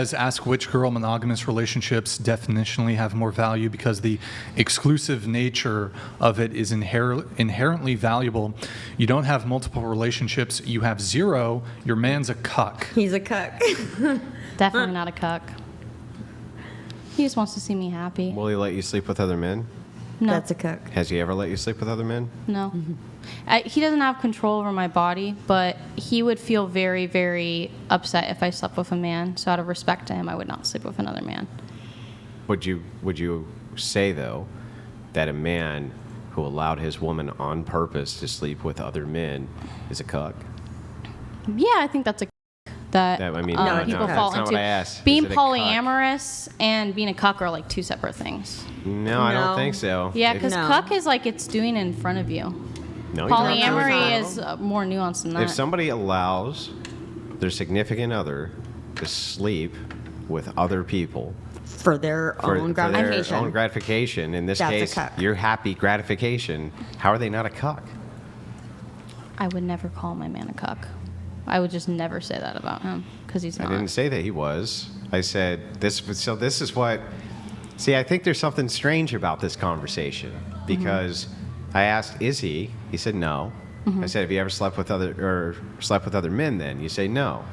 says, ask which girl monogamous relationships definitionally have more value because the exclusive nature of it is inherently valuable. You don't have multiple relationships. You have zero. Your man's a cuck. He's a cuck. Definitely not a cuck. He just wants to see me happy. Will he let you sleep with other men? No. That's a cuck. Has he ever let you sleep with other men? No. He doesn't have control over my body, but he would feel very, very upset if I slept with a man. So out of respect to him, I would not sleep with another man. Would you say, though, that a man who allowed his woman on purpose to sleep with other men is a cuck? Yeah, I think that's a that I mean, no, people no, fall that's not into. what I asked. Being Is it a cuck? polyamorous and being a cuck are like two separate things. No, I No. don't think so. Yeah, If- because No. cuck is like it's doing it in front of you. no, he's not. Polyamory No. is more nuanced than that. If somebody allows their significant other to sleep with other people For their for, own for gratification. their own gratification, in this That's a case, cuck. your happy gratification, how are they not a cuck? I would never call my man a cuck. I would just never say that about him because he's I not. didn't say that he was. I said this. So this is what. See, I think there's something strange about this conversation because I asked, "Is he?" He said, "No." I said, "Have you ever slept with other men?" Then you say, "No."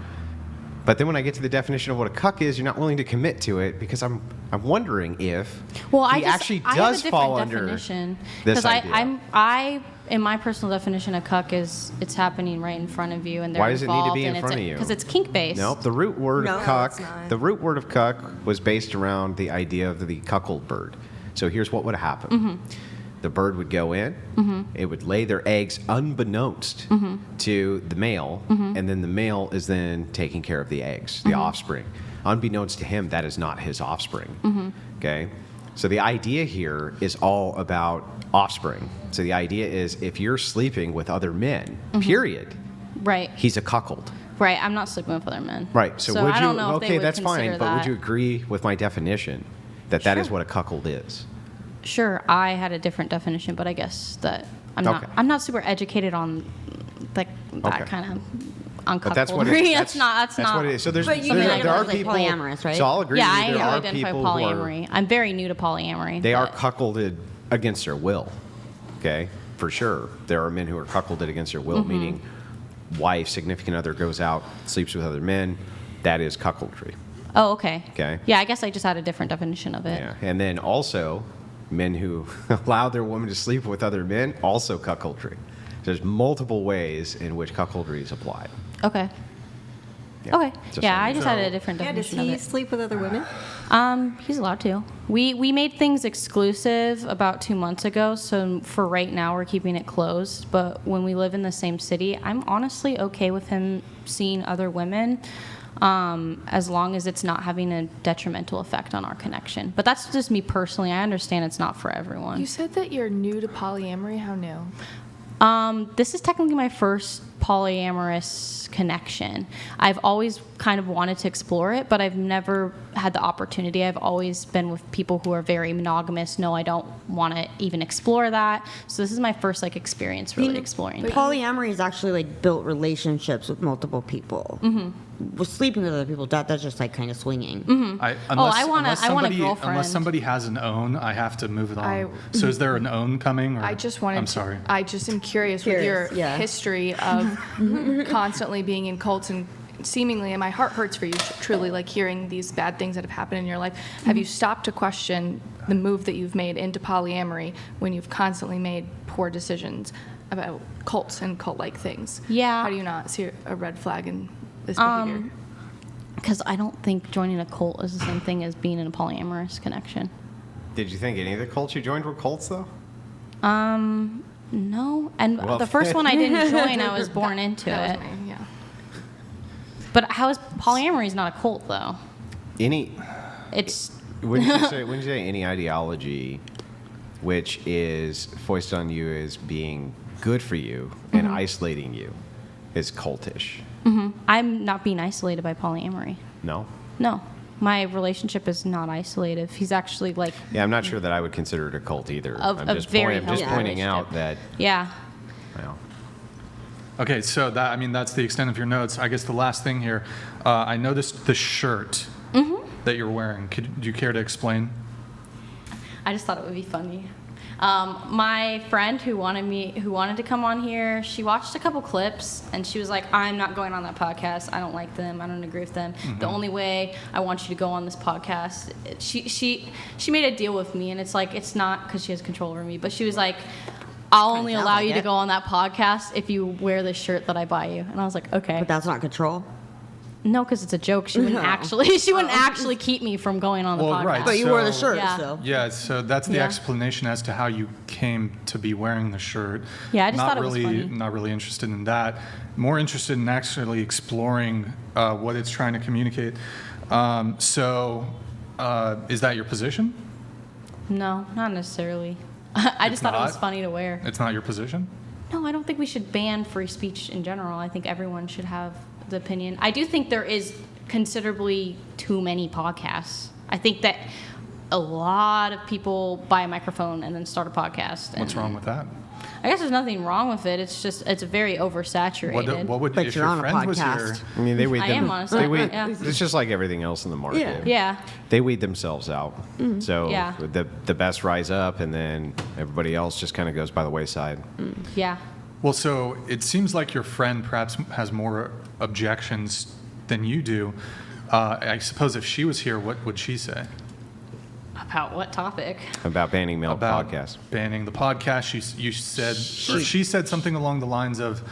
But then when I get to the definition of what a cuck is, you're not willing to commit to it because I'm wondering if he actually I does have a fall different under definition this because idea. I in my personal definition, a cuck is it's happening right in front of you and they're Why does it need to involved be in and front of you? Because it's kink based. Nope. The root word No, of it's cuck. not. The root word of cuck was based around the idea of the cuckold bird. So here's what would happen. The bird would go in. It would lay their eggs unbeknownst to the male, and then the male is then taking care of the eggs, the offspring. Unbeknownst to him, that is not his offspring. Okay. So the idea here is all about offspring. So the idea is if you're sleeping with other men, period, Right. he's a cuckold. Right. I'm not sleeping with other men. Right. So, would I you? don't know if they Okay, would that's fine. consider But would that. you agree with my definition that that is Sure. what a cuckold is? Sure, I had a different definition, but I guess that Okay. I'm not super educated on like that Okay. kind of on But that's what it, cuckoldry. that's, that's not what it is. So there's But you there, identify there are as, like, people polyamorous, right? So I'll agree. Yeah, with I you. There are identify people who are polyamory. I'm very new to polyamory. they are but- cuckolded against their will. Okay, for sure. There are men who are cuckolded against their will, meaning wife, significant other goes out, sleeps with other men. That is cuckoldry. Oh, okay. Okay. Yeah, I guess I just had a different definition of it. Yeah, and then also men who allow their woman to sleep with other men, also cuckoldry. There's multiple ways in which cuckoldry is applied. Okay. Yeah. Okay. Just Yeah, so I you just know. had a different Yeah, does definition he of it. sleep with other women? He's allowed to. We made things exclusive about 2 months ago, so for right now we're keeping it closed. But when we live in the same city, I'm honestly okay with him seeing other women, as long as it's not having a detrimental effect on our connection. But that's just me personally. I understand it's not for everyone. You said that you're new to polyamory. How new? This is technically my first polyamorous connection. I've always kind of wanted to explore it, but I've never had the opportunity. I've always been with people who are very monogamous. No, I don't want to even explore that. So this is my first like experience really exploring that. Polyamory is actually like built relationships with multiple people. With sleeping with other people, that's just like kind of swinging. I want a somebody- girlfriend. Unless somebody has an own, I have to move it on. I- So is there an own coming? Or? I just wanted. I'm sorry. I just am curious with Curious, your yeah. history of constantly being in cults and seemingly, and my heart hurts for you truly, like hearing these bad things that have happened in your life. Have you stopped to question the move that you've made into polyamory when you've constantly made poor decisions about cults and cult-like things? Yeah. How do you not see a red flag in this behavior? Because I don't think joining a cult is the same thing as being in a polyamorous connection. Did you think any of the cults you joined were cults, though? No. And Well, the first one I didn't join, I was born into That it. was me, yeah. But how is polyamory is not a cult though? Any? It's Wouldn't you say any ideology which is foisted on you as being good for you and isolating you is cultish? I'm not being isolated by polyamory. No? No. My relationship is not isolated. He's actually like Yeah, I'm not sure that I would consider it a cult either. Of I'm a just, very I'm just healthy pointing out that, relationship. Yeah. well, Okay, so that's the extent of your notes. I guess the last thing here, I noticed the shirt that you're wearing. Do you care to explain? I just thought it would be funny. My friend who wanted to come on here, she watched a couple clips and she was like, I'm not going on that podcast. I don't like them. I don't agree with them. The only way I want you to go on this podcast, she made a deal with me, and it's like, it's not because she has control over me, but she was like, I'll only sounds allow like you to it. go on that podcast if you wear this shirt that I buy you. And I was like, okay. But that's not control. No, because it's a joke. She wouldn't No. actually keep me from going on the Well, podcast. right. But you wore the So- shirt, Yeah. so. Yeah, so that's the Yeah. explanation as to how you came to be wearing the shirt. Yeah, I just Not thought it was really, funny. Not really interested in that. More interested in actually exploring what it's trying to communicate. Is that your position? No, not necessarily. I just thought it was not? funny to wear. It's not your position? No, I don't think we should ban free speech in general. I think everyone should have the opinion. I do think there is considerably too many podcasts. I think that a lot of people buy a microphone and then start a podcast. What's and wrong with that? I guess there's nothing wrong with it. It's just, it's very oversaturated. What would But if you're your on a friend was here? podcast. I mean, they weed I them. am honestly, They weed, yeah. It's just like everything else in the market. Yeah. They weed themselves out. So Yeah. the best rise up, and then everybody else just kind of goes by the wayside. Yeah. Well, so it seems like your friend perhaps has more objections than you do. I suppose if she was here, what would she say About what topic? About banning male about podcasts. banning the podcast? She said something along the lines of,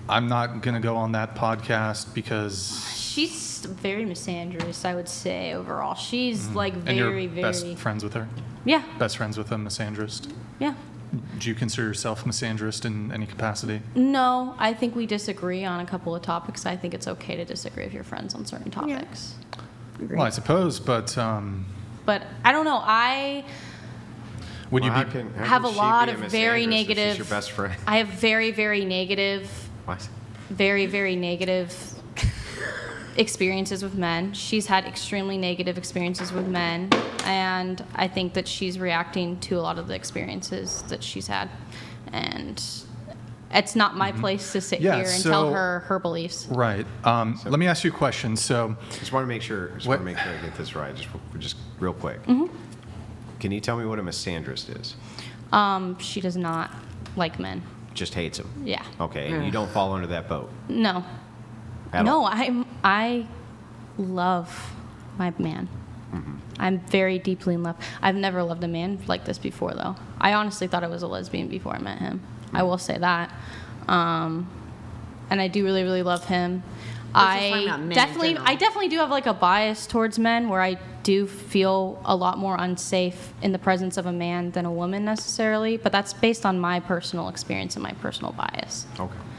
"I'm not going to go on that podcast because." She's very misandrous, I would say, overall. She's like And you're very, best very. friends with her. Yeah. Best friends with a misandrist. Yeah. Do you consider yourself misandrist in any capacity? No, I think we disagree on a couple of topics. I think it's okay to disagree with your friends on certain topics. Well, I suppose, but But I don't know. I would you Well, be? how have can a she lot be of misandrist very if negative. She's your best friend. I have very, very negative, What? very, very negative experiences with men. She's had extremely negative experiences with men, and I think that she's reacting to a lot of the experiences that she's had. And it's not my place to sit Yeah, here and tell so- her beliefs. Right. Let me ask you a question. So, Just want to make sure. What- I get this right. Just real quick. Mm-hmm. Can you tell me what a misandrist is? She does not like men. Just hates them. Yeah. Okay, and you don't fall under that boat. No. At No, all. I love my man. I'm very deeply in love. I've never loved a man like this before, though. I honestly thought I was a lesbian before I met him. I will say that. And I do really, really love him. talking about men in general. I definitely do have like a bias towards men where I do feel a lot more unsafe in the presence of a man than a woman necessarily, but that's based on my personal experience and my personal bias. Okay.